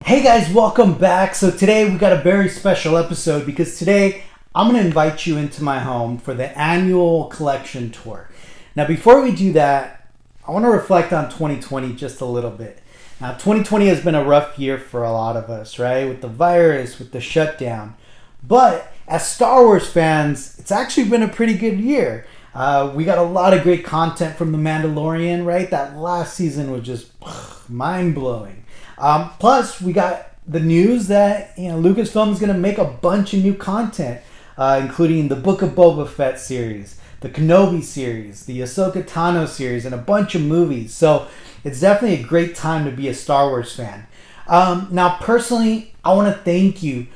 Hey guys, welcome back. So today we got a very special episode because today I'm going to invite you into my home for the annual collection tour. Now before we do that, I want to reflect on 2020 just a little bit. Now 2020 has been a rough year for a lot of us, right? With the virus, with the shutdown. But as Star Wars fans, it's actually been a pretty good year. We got a lot of great content from The Mandalorian, right? That last season was just mind-blowing. Plus, we got the news that Lucasfilm is going to make a bunch of new content, including the Book of Boba Fett series, the Kenobi series, the Ahsoka Tano series, and a bunch of movies. So it's definitely a great time to be a Star Wars fan. Now, personally, I want to thank you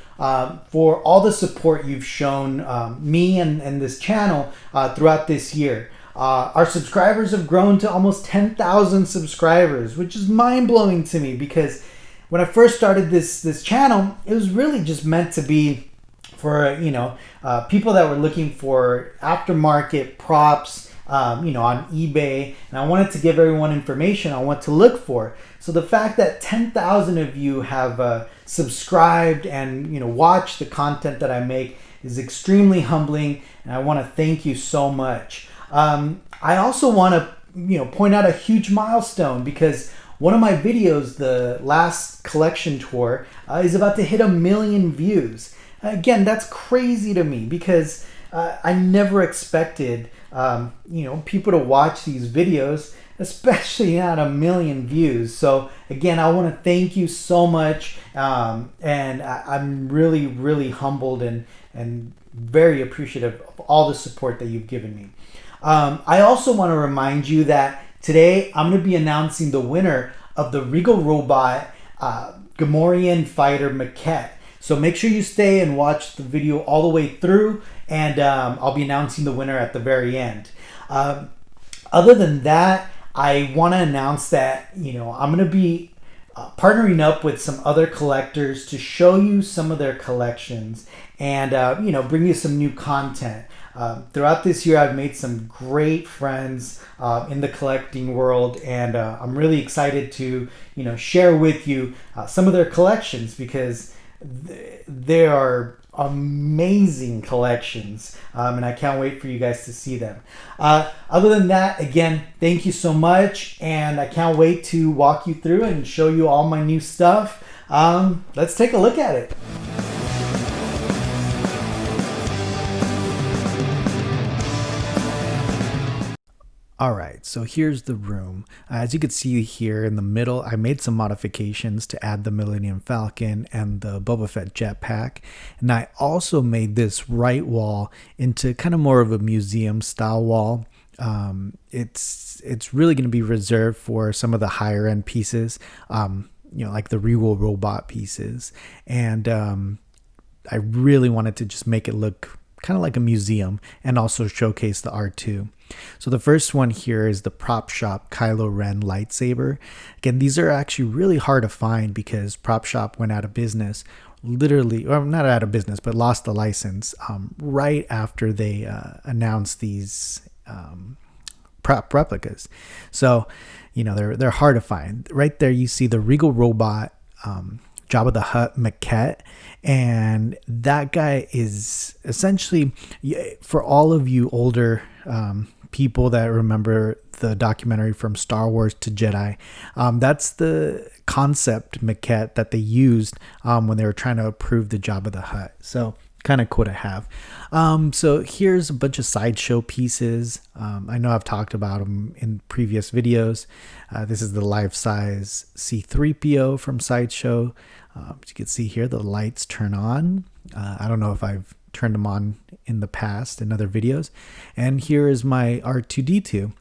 for all the support you've shown me and this channel throughout this year. Our subscribers have grown to almost 10,000 subscribers, which is mind-blowing to me because when I first started this channel, it was really just meant to be for people that were looking for aftermarket props on eBay, and I wanted to give everyone information on what to look for. So the fact that 10,000 of you have subscribed and watched the content that I make is extremely humbling, and I want to thank you so much. I also want to point out a huge milestone because one of my videos, the last collection tour, is about to hit 1 million views. Again, that's crazy to me because I never expected people to watch these videos, especially at 1 million views. So again, I want to thank you so much, and I'm really, really humbled and very appreciative of all the support that you've given me. I also want to remind you that today I'm going to be announcing the winner of the Regal Robot Gamorrean Fighter Maquette. So make sure you stay and watch the video all the way through, and I'll be announcing the winner at the very end. Other than that, I want to announce that I'm going to be partnering up with some other collectors to show you some of their collections and bring you some new content. Throughout this year, I've made some great friends in the collecting world, and I'm really excited to share with you some of their collections because they are amazing collections, and I can't wait for you guys to see them. Other than that, again, thank you so much, and I can't wait to walk you through and show you all my new stuff. Let's take a look at it. All right, so here's the room. As you can see here in the middle, I made some modifications to add the Millennium Falcon and the Boba Fett jetpack. And I also made this right wall into kind of more of a museum style wall. It's really going to be reserved for some of the higher end pieces, like the Regal Robot pieces. And I really wanted to just make it look kind of like a museum and also showcase the R2. So the first one here is the Prop Shop Kylo Ren lightsaber. Again, these are actually really hard to find because Prop Shop went out of business, literally, or not out of business, but lost the license right after they announced these prop replicas. So, they're hard to find. Right there, you see the Regal Robot Jabba the Hutt maquette, and that guy is essentially, for all of you older people that remember the documentary From Star Wars to Jedi, that's the concept maquette that they used when they were trying to approve the Jabba the Hutt. So kind of cool to have. So here's a bunch of sideshow pieces. I know I've talked about them in previous videos. This is the life-size C-3PO from Sideshow. As you can see here, the lights turn on. I don't know if I've turned them on in the past in other videos. And here is my R2-D2.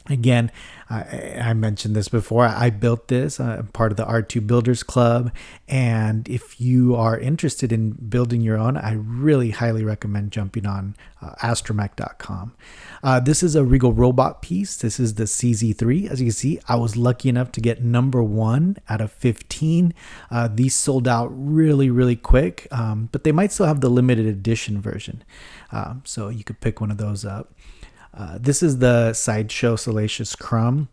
Again, I mentioned this before. I built this. I'm part of the R2 Builders Club. And if you are interested in building your own, I really highly recommend jumping on astromech.com. This is a Regal Robot piece. This is the CZ3. As you can see, I was lucky enough to get number 1 out of 15. These sold out really, really quick, but they might still have the limited edition version. So you could pick one of those up. This is the Sideshow Salacious Crumb.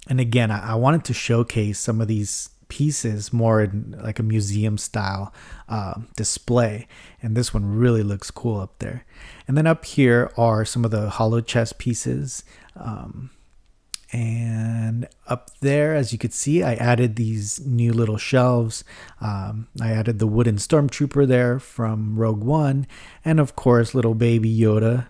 And again, I wanted to showcase some of these pieces more in like a museum style display, and this one really looks cool up there. And then up here are some of the hollow chest pieces, and up there, as you could see, I added these new little shelves. I added the wooden stormtrooper there from Rogue One, and of course little baby Yoda.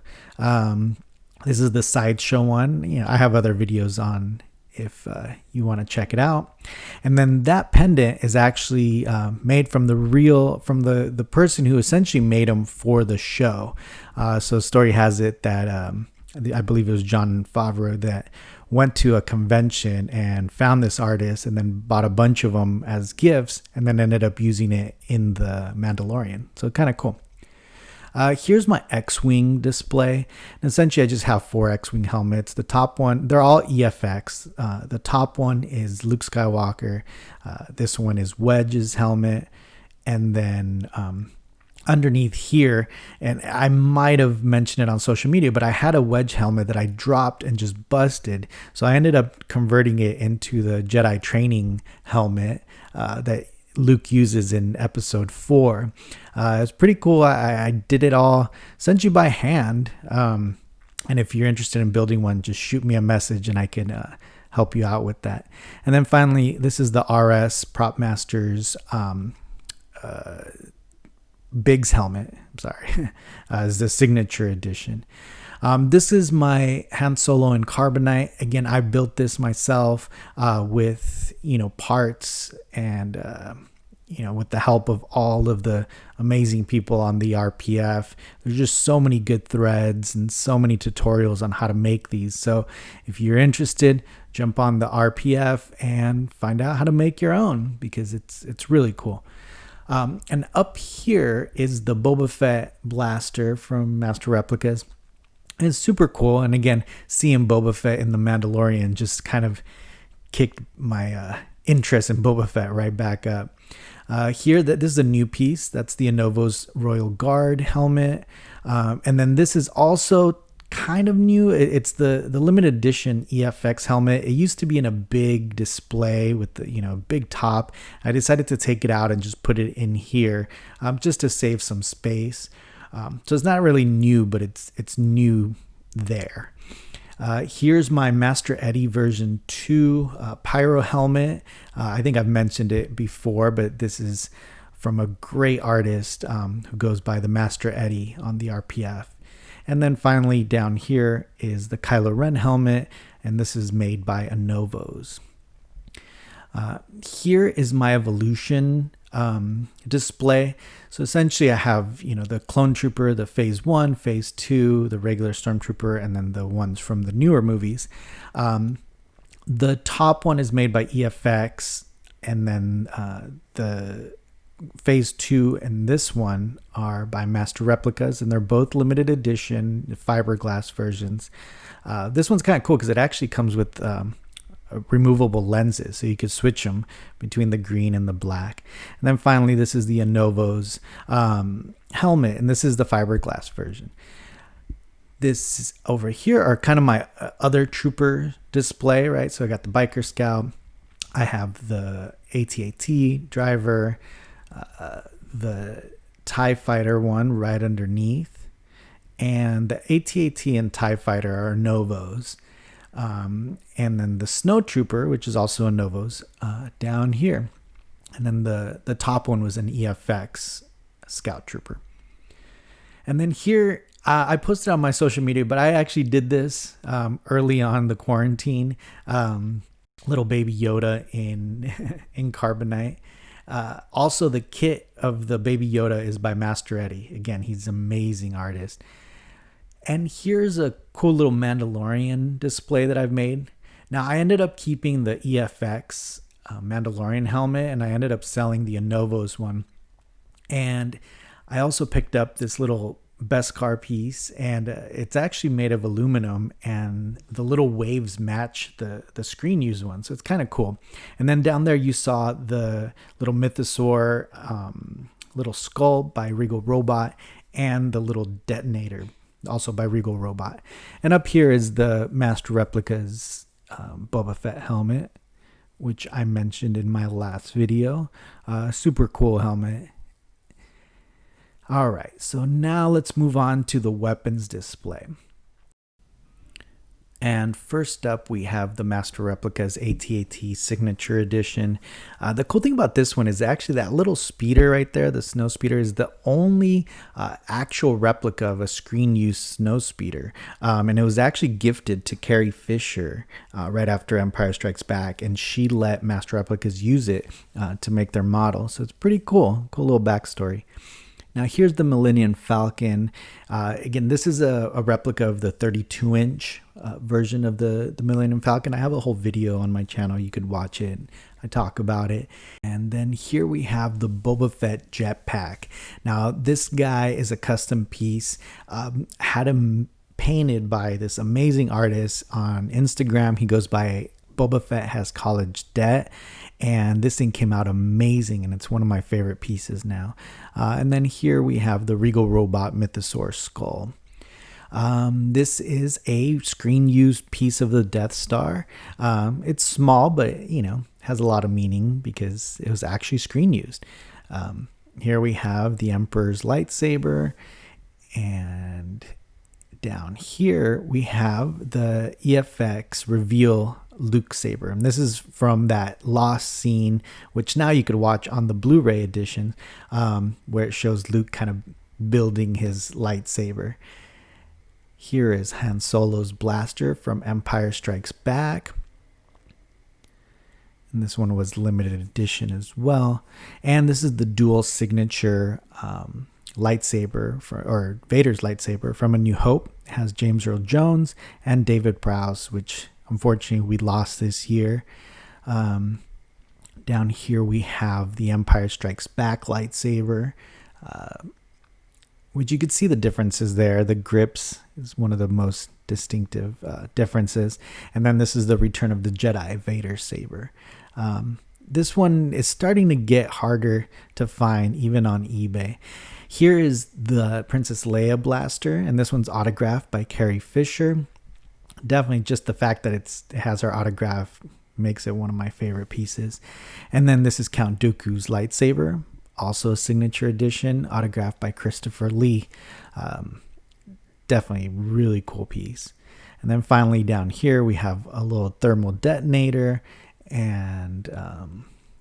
This is the sideshow one. I have other videos on if you want to check it out. And then that pendant is actually made from the person who essentially made them for the show. So story has it that I believe it was Jon Favreau that went to a convention and found this artist and then bought a bunch of them as gifts and then ended up using it in the Mandalorian. So kind of cool. Here's my X-Wing display. And essentially, I just have 4 X-Wing helmets. The top one, they're all EFX. The top one is Luke Skywalker. This one is Wedge's helmet. And then underneath here, and I might have mentioned it on social media, but I had a Wedge helmet that I dropped and just busted. So I ended up converting it into the Jedi training helmet that Luke uses in episode 4. It's pretty cool. I did it all essentially by hand. And if you're interested in building one, just shoot me a message and I can help you out with that. And then finally, this is the RS Prop Masters Biggs helmet. I'm sorry. It's the signature edition. This is my Han Solo in carbonite. Again, I built this myself with parts and with the help of all of the amazing people on the RPF. There's just so many good threads and so many tutorials on how to make these. So if you're interested, jump on the RPF and find out how to make your own, because it's really cool. And up here is the Boba Fett blaster from Master Replicas. It's super cool. And again, seeing Boba Fett in The Mandalorian just kind of kicked my interest in Boba Fett right back up. Here, this is a new piece. That's the Anovo's Royal Guard helmet. And then this is also kind of new. It's the limited edition EFX helmet. It used to be in a big display with the big top. I decided to take it out and just put it in here just to save some space. So it's not really new, but it's new there. Here's my Master Eddie version 2 Pyro helmet. I think I've mentioned it before, but this is from a great artist who goes by the Master Eddie on the RPF. And then finally down here is the Kylo Ren helmet, and this is made by Anovo's. Here is my evolution display. So essentially I have, the clone trooper, the phase 1, phase 2, the regular stormtrooper, and then the ones from the newer movies. The top one is made by EFX, and then the phase 2 and this one are by Master Replicas, and they're both limited edition fiberglass versions. This one's kind of cool because it actually comes with removable lenses, so you could switch them between the green and the black. And then finally, this is the Anovo's helmet, and this is the fiberglass version. This over here are kind of my other trooper display, right? So I got the Biker Scout, I have the AT-AT driver, the TIE Fighter one right underneath, and the AT-AT and TIE Fighter are Anovo's. And then the Snow Trooper, which is also a Anovo's, down here. And then the top one was an EFX Scout Trooper. And then here, I posted on my social media, but I actually did this early on the quarantine. Little baby Yoda in carbonite. Also, the kit of the baby Yoda is by Master Eddie. Again, he's an amazing artist. And here's a cool little Mandalorian display that I've made. Now, I ended up keeping the EFX Mandalorian helmet, and I ended up selling the Anovo's one. And I also picked up this little Beskar piece, and it's actually made of aluminum, and the little waves match the screen used one. So it's kind of cool. And then down there you saw the little Mythosaur little skull by Regal Robot, and the little detonator also by Regal Robot. And up here is the Master Replicas Boba Fett helmet which I mentioned in my last video. Super cool helmet. All right, so now let's move on to the weapons display. And first up, we have the Master Replicas AT-AT Signature Edition. The cool thing about this one is actually that little speeder right there, the snow speeder, is the only actual replica of a screen-use snow speeder. And it was actually gifted to Carrie Fisher right after Empire Strikes Back, and she let Master Replicas use it to make their model. So it's pretty cool. Cool little backstory. Now here's the Millennium Falcon. Again, this is a replica of the 32-inch version of the Millennium Falcon. I have a whole video on my channel. You could watch it. I talk about it. And then here we have the Boba Fett jetpack. Now this guy is a custom piece. Had him painted by this amazing artist on Instagram. He goes by Boba Fett Has College Debt. And this thing came out amazing, and it's one of my favorite pieces now. And then here we have the Regal Robot Mythosaur skull. This is a screen-used piece of the Death Star. It's small, but has a lot of meaning because it was actually screen-used. Here we have the Emperor's lightsaber, and down here we have the EFX reveal Luke saber, and this is from that lost scene, which now you could watch on the Blu-ray edition, where it shows Luke kind of building his lightsaber. Here is Han Solo's blaster from Empire Strikes Back, and this one was limited edition as well. And this is the dual signature lightsaber or Vader's lightsaber from A New Hope. It has James Earl Jones and David Prowse, which unfortunately we lost this year. Down here we have the Empire Strikes Back lightsaber, which you could see the differences there. The grips is one of the most distinctive differences. And then this is the Return of the Jedi Vader saber. This one is starting to get harder to find even on eBay. Here is the Princess Leia blaster, and this one's autographed by Carrie Fisher. Definitely just the fact that it has her autograph makes it one of my favorite pieces. And then this is Count Dooku's lightsaber, also a signature edition, autographed by Christopher Lee. Definitely really cool piece. And then finally down here we have a little thermal detonator, and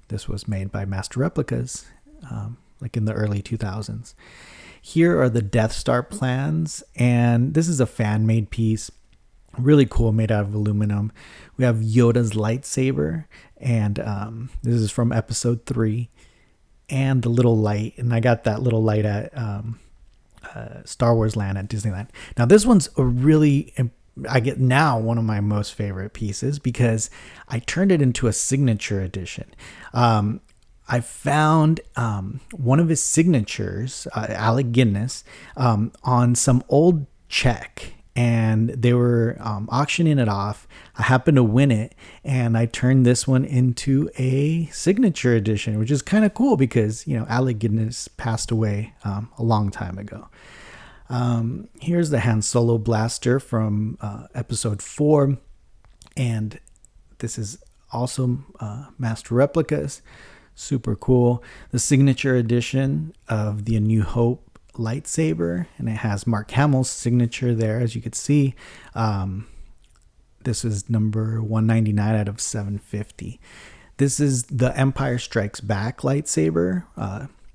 this was made by Master Replicas, like in the early 2000s. Here are the Death Star plans, and this is a fan-made piece. Really cool, made out of aluminum. We have Yoda's lightsaber, and this is from episode 3. And the little light, and I got that little light at Star Wars Land at Disneyland. Now this one's a really, I get now one of my most favorite pieces because I turned it into a signature edition. I found one of his signatures, Alec Guinness, on some old check, and they were auctioning it off. I happened to win it, and I turned this one into a signature edition, which is kind of cool because, Alec Guinness passed away a long time ago. Here's the Han Solo blaster from episode 4, and this is also Master Replicas. Super cool. The signature edition of the A New Hope lightsaber, and it has Mark Hamill's signature there, as you could see. This is number 199 out of 750. This is the Empire Strikes Back lightsaber.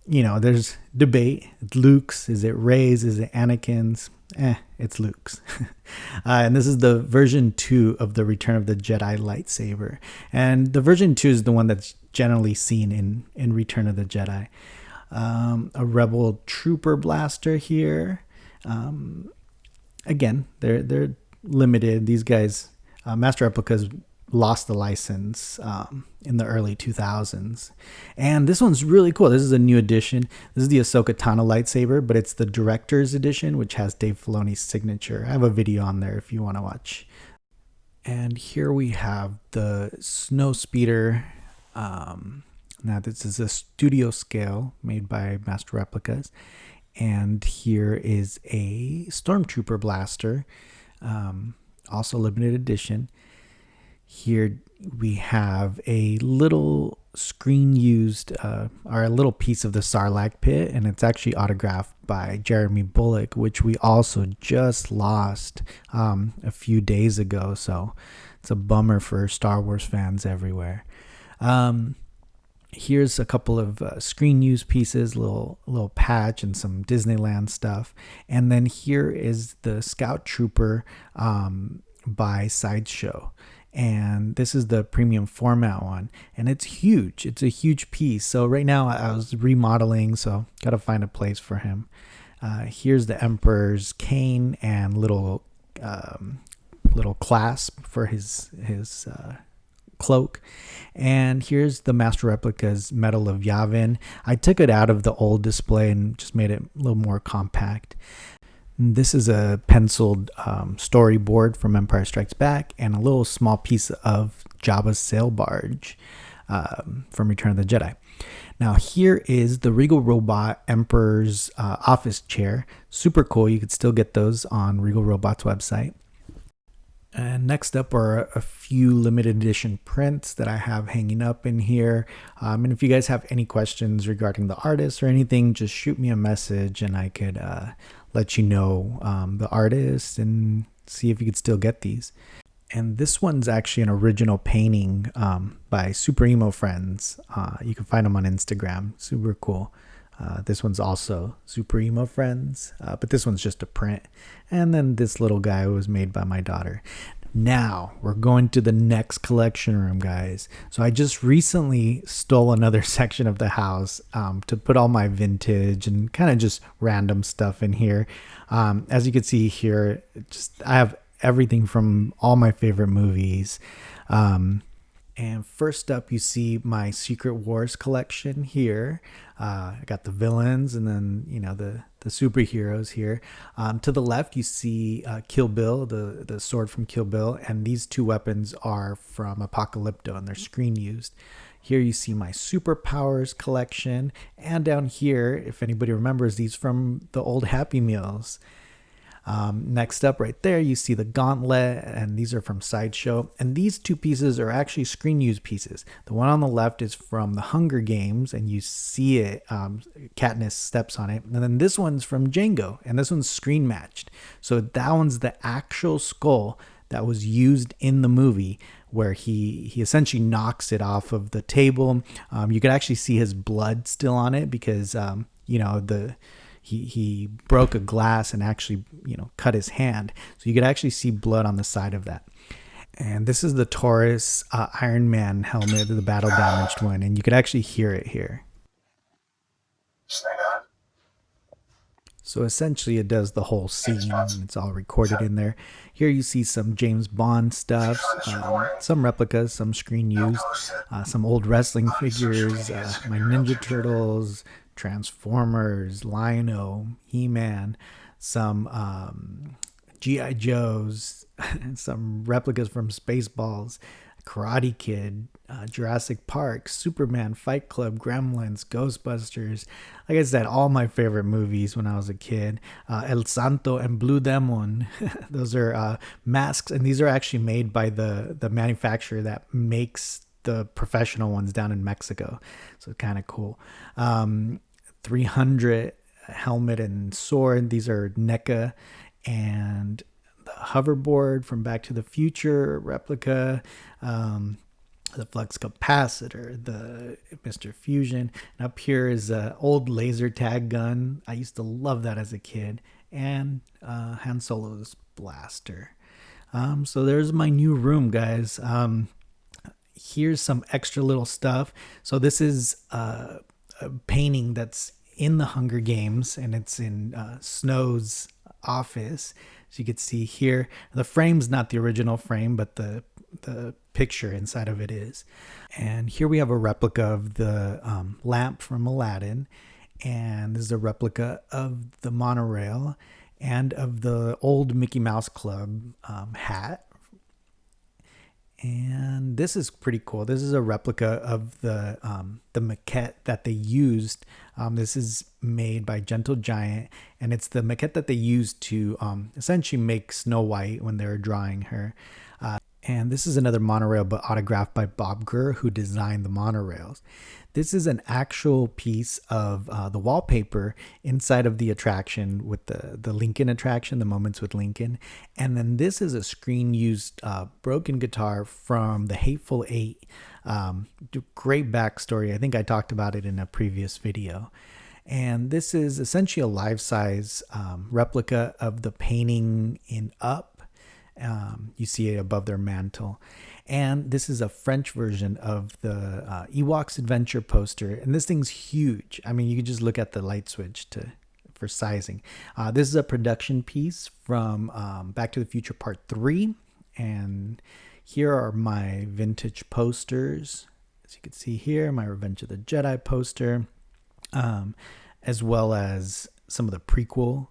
There's debate. It's Luke's. Is it Rey's? Is it Anakin's? It's Luke's. And this is the version 2 of the Return of the Jedi lightsaber. And the version 2 is the one that's generally seen in Return of the Jedi. A Rebel Trooper blaster here. Again, they're limited. These guys, Master Replicas lost the license in the early 2000s. And this one's really cool. This is a new edition. This is the Ahsoka Tano lightsaber, but it's the director's edition, which has Dave Filoni's signature. I have a video on there if you want to watch. And here we have the Snow Speeder. Now this is a studio scale made by Master Replicas. And here is a Stormtrooper blaster, also limited edition. Here we have a little screen used, or a little piece of the Sarlacc pit, and it's actually autographed by Jeremy Bulloch, which we also just lost a few days ago. So it's a bummer for Star Wars fans everywhere. Here's a couple of screen use pieces, little patch and some Disneyland stuff. And then here is the Scout Trooper by Sideshow. And this is the premium format one, and it's huge. It's a huge piece. So right now I was remodeling, so got to find a place for him. Here's the Emperor's cane and little clasp for his cloak. And here's the Master Replicas Medal of Yavin. I took it out of the old display and just made it a little more compact. This is a penciled storyboard from Empire Strikes Back and a little small piece of Jabba's sail barge from Return of the Jedi. Now here is the Regal Robot Emperor's office chair. Super cool. You could still get those on Regal Robot's website. And next up are a few limited edition prints that I have hanging up in here. And if you guys have any questions regarding the artist or anything, just shoot me a message and I could let you know the artist and see if you could still get these. And this one's actually an original painting by Super Emo Friends. You can find them on Instagram. Super cool. This one's also Super Emo Friends, but this one's just a print. And then this little guy was made by my daughter. Now we're going to the next collection room, guys. So I just recently stole another section of the house to put all my vintage and kind of just random stuff in here. As you can see here, I have everything from all my favorite movies. And first up, you see my Secret Wars collection here. I got the villains and then, the superheroes here. To the left, you see Kill Bill, the sword from Kill Bill. And these two weapons are from Apocalypto and they're screen used. Here you see my Superpowers collection. And down here, if anybody remembers, these from the old Happy Meals. Next up right there, you see the Gauntlet, and these are from Sideshow. And these two pieces are actually screen used pieces. The one on the left is from the Hunger Games, and you see it, Katniss steps on it. And then this one's from Django, and this one's screen matched. So that one's the actual skull that was used in the movie, where he essentially knocks it off of the table. You could actually see his blood still on it because, he broke a glass and actually, cut his hand. So you could actually see blood on the side of that. And this is the Taurus Iron Man helmet, the battle damaged one. And you could actually hear it here. So essentially it does the whole scene. It's all recorded in there. Here you see some James Bond stuff, some replicas, some screen used, some old wrestling figures, my Ninja Turtles, Transformers, Lion-O, He-Man, some G.I. Joes, some replicas from Spaceballs, Karate Kid, Jurassic Park, Superman, Fight Club, Gremlins, Ghostbusters. Like I said, all my favorite movies when I was a kid. El Santo and Blue Demon. Those are masks, and these are actually made by the manufacturer that makes the professional ones down in Mexico. So kind of cool. 300 helmet and sword. These are NECA, and the hoverboard from Back to the Future replica, the flux capacitor, the Mr. Fusion. And up here is an old laser tag gun. I used to love that as a kid. And Han Solo's blaster. So there's my new room, guys. Here's some extra little stuff. So this is a painting that's in the Hunger Games, and it's in Snow's office. So you could see here, the frame's not the original frame, but the picture inside of it is. And here we have a replica of the lamp from Aladdin, and this is a replica of the monorail and of the old Mickey Mouse Club hat. And this is pretty cool. This is a replica of the maquette that they used. This is made by Gentle Giant, and it's the maquette that they used to essentially make Snow White when they were drawing her. And this is another monorail, but autographed by Bob Gurr, who designed the monorails. This is an actual piece of the wallpaper inside of the attraction with the Lincoln attraction, the Moments with Lincoln. And then this is a screen-used broken guitar from the Hateful Eight. Great backstory. I think I talked about it in a previous video. And this is essentially a life-size replica of the painting in Up. You see it above their mantle. And this is a French version of the Ewoks Adventure poster. And this thing's huge. I mean, you can just look at the light switch for sizing. This is a production piece from Back to the Future Part 3. And here are my vintage posters. As you can see here, my Revenge of the Jedi poster, as well as some of the prequel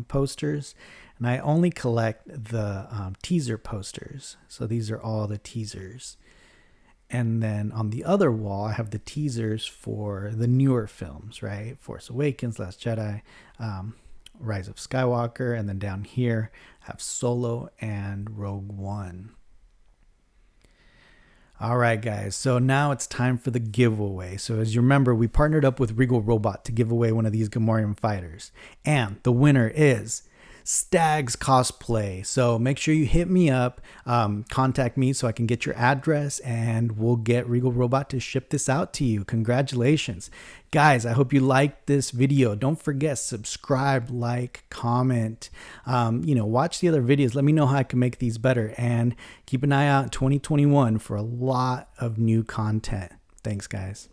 posters. And I only collect the teaser posters. So these are all the teasers. And then on the other wall, I have the teasers for the newer films, right? Force Awakens, Last Jedi, Rise of Skywalker. And then down here, I have Solo and Rogue One. All right, guys. So now it's time for the giveaway. So as you remember, we partnered up with Regal Robot to give away one of these Gamorrean fighters. And the winner is Stags Cosplay. So make sure you hit me up, contact me so I can get your address, and we'll get Regal Robot to ship this out to you. Congratulations. Guys, I hope you liked this video. Don't forget, subscribe, like, comment, watch the other videos. Let me know how I can make these better, and keep an eye out in 2021 for a lot of new content. Thanks, guys.